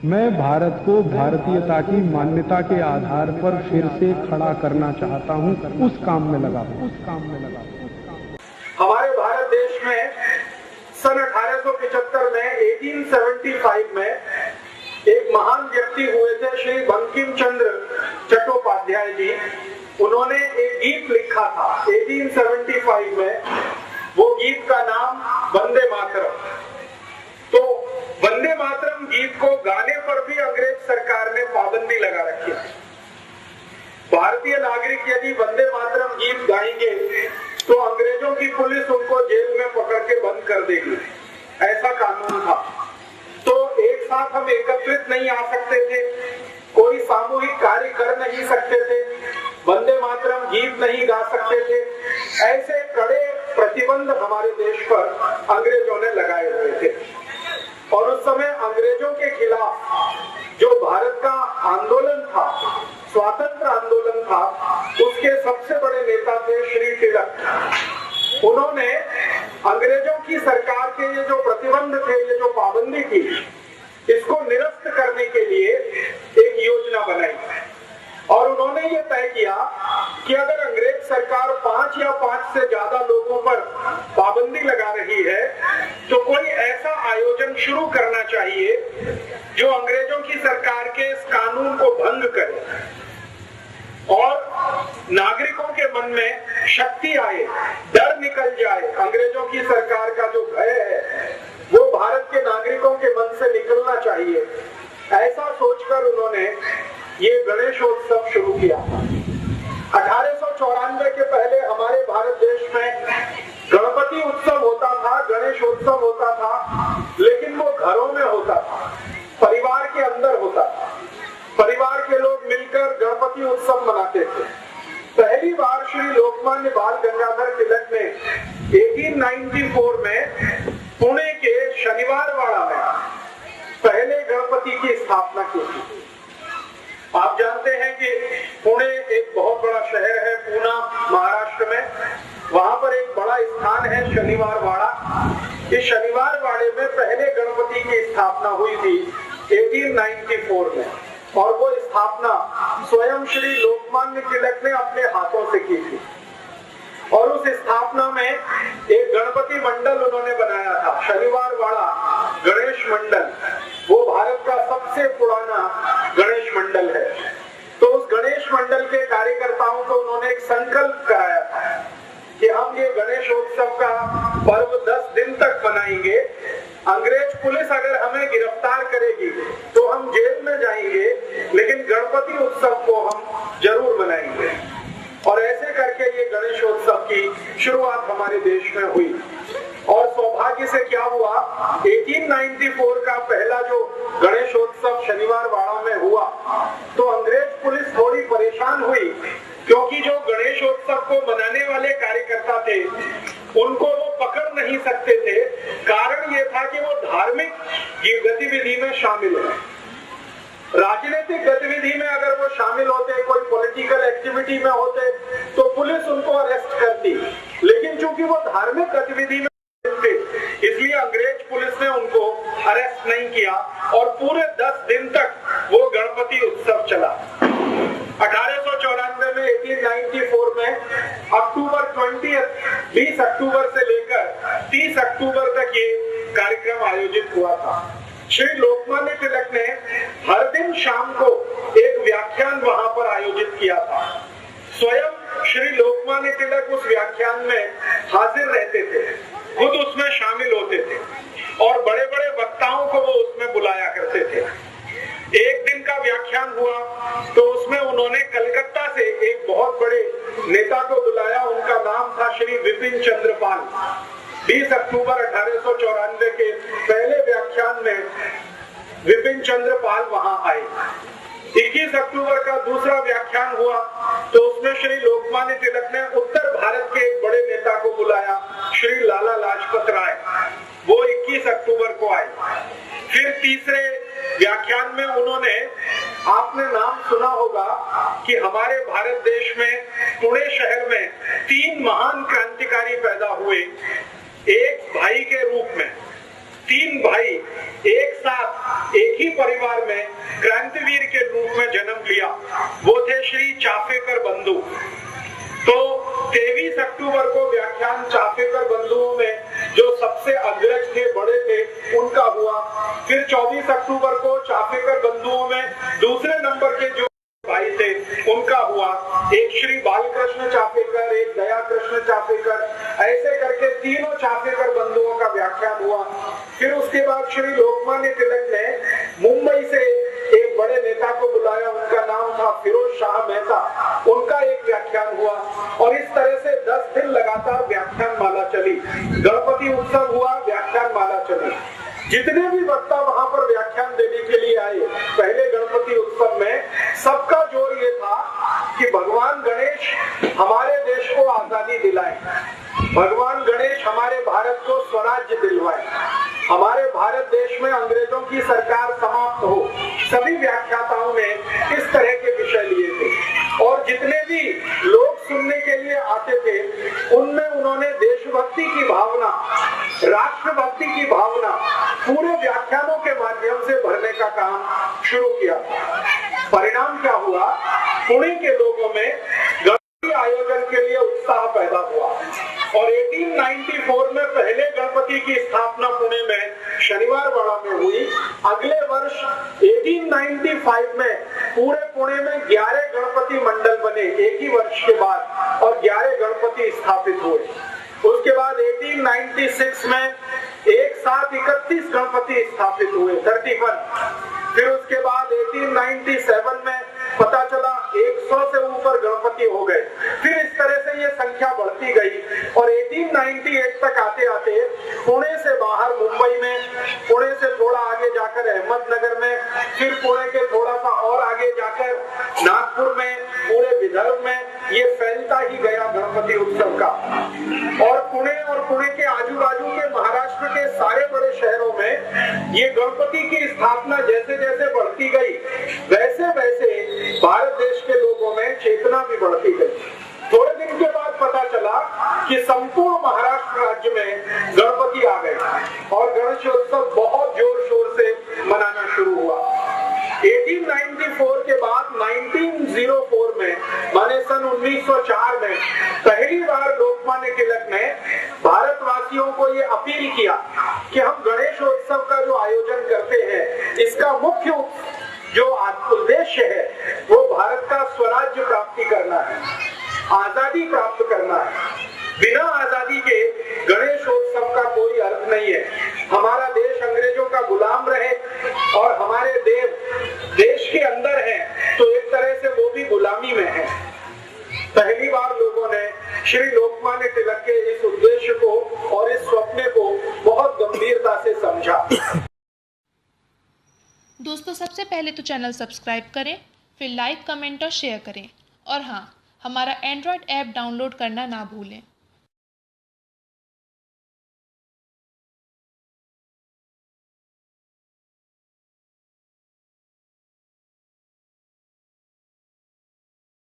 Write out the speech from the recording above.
मैं भारत को भारतीयता की मान्यता के आधार पर फिर से खड़ा करना चाहता हूं, उस काम में लगा हूं। हमारे भारत देश में सन 1875 में 1875 में एक महान व्यक्ति हुए थे श्री बंकिम चंद्र चट्टोपाध्याय जी। उन्होंने एक गीत लिखा था 1875 में। वो गीत का नाम वंदे मातरम। तो वंदे मातरम गीत को गाने पर भी अंग्रेज सरकार ने पाबंदी लगा रखी है। भारतीय नागरिक यदि वंदे मातरम गीत गाएंगे तो अंग्रेजों की पुलिस उनको जेल में पकड़ के बंद कर देगी, ऐसा कानून था। तो एक साथ हम एकत्रित नहीं आ सकते थे, कोई सामूहिक कार्य कर नहीं सकते थे, वंदे मातरम गीत नहीं गा सकते थे। ऐसे कड़े प्रतिबंध हमारे देश पर अंग्रेजों ने लगाए हुए थे। और उस समय अंग्रेजों के खिलाफ जो भारत का आंदोलन था, स्वातंत्र आंदोलन था, उसके सबसे बड़े नेता थे श्री तिलक। उन्होंने अंग्रेजों की सरकार के ये जो प्रतिबंध थे, ये जो पाबंदी थी, इसको निरस्त करने के लिए एक योजना बनाई और उन्होंने ये तय किया कि अगर अंग्रेज सरकार 5 या 5 से ज्यादा लोगों पर पाबंदी लगा रही है तो कोई ऐसा आयोजन शुरू करना चाहिए जो अंग्रेजों की सरकार के इस कानून को भंग करे और नागरिकों के मन में शक्ति आए, डर निकल जाए। अंग्रेजों की सरकार का जो भय है वो भारत के नागरिकों के मन से निकलना चाहिए। ऐसा सोचकर उन्होंने ये गणेशोत्सव शुरू किया। 1894 के पहले हमारे भारत देश में गणपति उत्सव होता था, गणेशोत्सव होता था, लेकिन वो घरों में होता था, परिवार के अंदर होता था। परिवार के लोग मिलकर गणपति उत्सव मनाते थे। पहली बार श्री लोकमान्य बाल गंगाधर तिलक ने 1894 में पुणे के शनिवारवाड़ा में पहले गणपति की स्थापना की थी। आप जानते हैं कि पुणे एक बहुत बड़ा शहर है, पूना महाराष्ट्र में। वहां पर एक बड़ा स्थान है शनिवारवाड़ा। इस शनिवारवाड़े में पहले गणपति की स्थापना हुई थी 1894 में और वो स्थापना स्वयं श्री लोकमान्य तिलक ने अपने हाथों से की थी। और उस स्थापना में एक गणपति मंडल उन्होंने बनाया था, शनिवारवाड़ा गणेश मंडल। वो भारत का सबसे पुराना गणेश मंडल है। तो उस गणेश मंडल के कार्यकर्ताओं को उन्होंने एक संकल्प कराया था कि हम ये गणेशोत्सव का पर्व 10 दिन तक मनाएंगे। अंग्रेज पुलिस अगर हमें गिरफ्तार करेगी तो हम जेल में जाएंगे, लेकिन गणपति उत्सव को हम जरूर मनाएंगे। और ऐसे करके ये गणेशोत्सव की शुरुआत हमारे देश में हुई। और सौभाग्य से क्या हुआ, 1894 का पहला जो गणेशोत्सव शनिवारवाड़ा में हुआ तो अंग्रेज पुलिस थोड़ी परेशान हुई, क्योंकि जो गणेशोत्सव को मनाने वाले कार्यकर्ता थे उनको वो पकड़ नहीं सकते थे। कारण ये था कि वो धार्मिक गतिविधि में शामिल है। राजनीतिक गतिविधि में अगर वो शामिल होते, कोई पॉलिटिकल एक्टिविटी में होते, तो पुलिस उनको अरेस्ट करती। लेकिन चूंकि वो धार्मिक गतिविधि में थे, इसलिए अंग्रेज पुलिस ने उनको अरेस्ट नहीं किया और पूरे 10 दिन तक वो गणपति उत्सव चला। 1894 में 1894 में अक्टूबर 20 अक्टूबर से लेकर 30 अक्टूबर तक ये कार्यक्रम आयोजित हुआ था। श्री लोकमान्य तिलक ने हर दिन शाम को एक व्याख्यान वहां पर आयोजित किया था। स्वयं श्री लोकमान्य तिलक उस व्याख्यान में हाजिर रहते थे, खुद उसमें शामिल होते थे और बड़े बड़े वक्ताओं को वो उसमें बुलाया करते थे। एक दिन का व्याख्यान हुआ तो उसमें उन्होंने कलकत्ता से एक बहुत बड़े नेता को बुलाया। उनका नाम था श्री विपिन चंद्र पाल। 20 अक्टूबर 1894 के पहले व्याख्यान में विपिन चंद्र पाल वहां आए। 21 अक्टूबर का दूसरा व्याख्यान हुआ तो उसमें श्री लोकमान्य तिलक ने उत्तर भारत के एक बड़े नेता को बुलाया, श्री लाला लाजपत राय। वो 21 अक्टूबर को आए। फिर तीसरे व्याख्यान में उन्होंने, आपने नाम सुना होगा कि हमारे भारत देश में पुणे शहर में 3 महान क्रांतिकारी पैदा हुए एक भाई के रूप में। 3 भाई एक साथ एक ही परिवार में क्रांतिवीर के रूप में जन्म लिया वो थे श्री चाफेकर बंधु। तो 23 अक्टूबर को व्याख्यान चाफेकर बंधुओं में जो सबसे अग्रज थे, बड़े थे, उनका हुआ। फिर 24 अक्टूबर को चाफेकर बंधुओं में दूसरे नंबर के जो भाई थे उनका हुआ। एक श्री बालकृष्ण चाफेकर, एक दया कृष्ण चाफेकर, ऐसे करके तीनों चाफेकर बंधुओं का व्याख्यान हुआ। फिर उसके बाद श्री लोकमान्य तिलक ने मुंबई से एक बड़े नेता को बुलाया, उनका नाम था फिरोज शाह मेहता, उनका एक व्याख्यान हुआ। और इस तरह से 10 दिन लगातार व्याख्यान माला चली। गणपति उत्सव हुआ, व्याख्यान माला चली। जितने भी वक्ता वहां पर व्याख्यान देने के लिए आए पहले गणपति उत्सव में, सबका जोर ये था कि भगवान गणेश हमारे देश को आजादी दिलाए, भगवान गणेश हमारे भारत को स्वराज्य दिलवाए, हमारे भारत देश में अंग्रेजों की सरकार समाप्त हो। सभी व्याख्याताओं ने इस तरह के विषय लिए थे और जितने भी लोग सुनने के लिए आते थे उनमें उन्होंने देशभक्ति की भावना, राष्ट्रभक्ति की भावना पूरे व्याख्यानों के माध्यम से भरने का काम शुरू किया। परिणाम क्या हुआ? पुणे के लोगों में गणपति आयोजन के लिए उत्साह पैदा हुआ और 1894 में पहले गणपति की स्थापना पुणे में शनिवारवाड़ा में हुई। अगले वर्ष 1895 में पूरे पुणे में 11 गणपति मंडल बने एक ही वर्ष के बाद और 11 गणपति स्थापित हुए। उसके बाद 1896 में एक साथ 31 गणपति स्थापित हुए, 31। फिर उसके बाद 1897 में पता चला 100 से ऊपर गणपति हो गए। फिर इस तरह से ये संख्या बढ़ती गई और 1898 तक आते आते पुणे से बाहर मुंबई में, पुणे से थोड़ा आगे जाकर अहमदनगर में, फिर पुणे के थोड़ा सा और आगे जाकर नागपुर में, पूरे विदर्भ में ये फैलता ही गया गणपति उत्सव का। और पुणे के आजू बाजू के महाराष्ट्र के सारे बड़े शहरों में ये गणपति की स्थापना जैसे जैसे बढ़ती गई वैसे वैसे भारत देश के लोगों में चेतना भी बढ़ती गई। थोड़े दिन के बाद पता चला कि संपूर्ण महाराष्ट्र राज्य में गणपति आ गए और गणेशोत्सव बहुत जोर शोर से मनाना शुरू हुआ। 1894 के बाद 1904 में, माने सन 1904 में पहली बार लोकमान्य तिलक ने भारतवासियों को ये अपील किया कि हम गणेशोत्सव का जो आयोजन करते हैं इसका मुख्य जो उद्देश्य है वो भारत का स्वराज्य प्राप्ति करना है, आजादी प्राप्त करना है। बिना आजादी के गणेशोत्सव का कोई अर्थ नहीं है। हमारा देश अंग्रेजों का गुलाम रहे और हमारे देव देश के अंदर हैं तो एक तरह से वो भी गुलामी में है। पहली बार लोगों ने श्री लोकमान्य तिलक के इस उद्देश्य को और इस स्वप्न को बहुत गंभीरता से समझा। दोस्तों, सबसे पहले तो चैनल सब्सक्राइब करें, फिर लाइक, कमेंट और शेयर करें और हाँ, हमारा एंड्रॉयड ऐप डाउनलोड करना ना भूलें।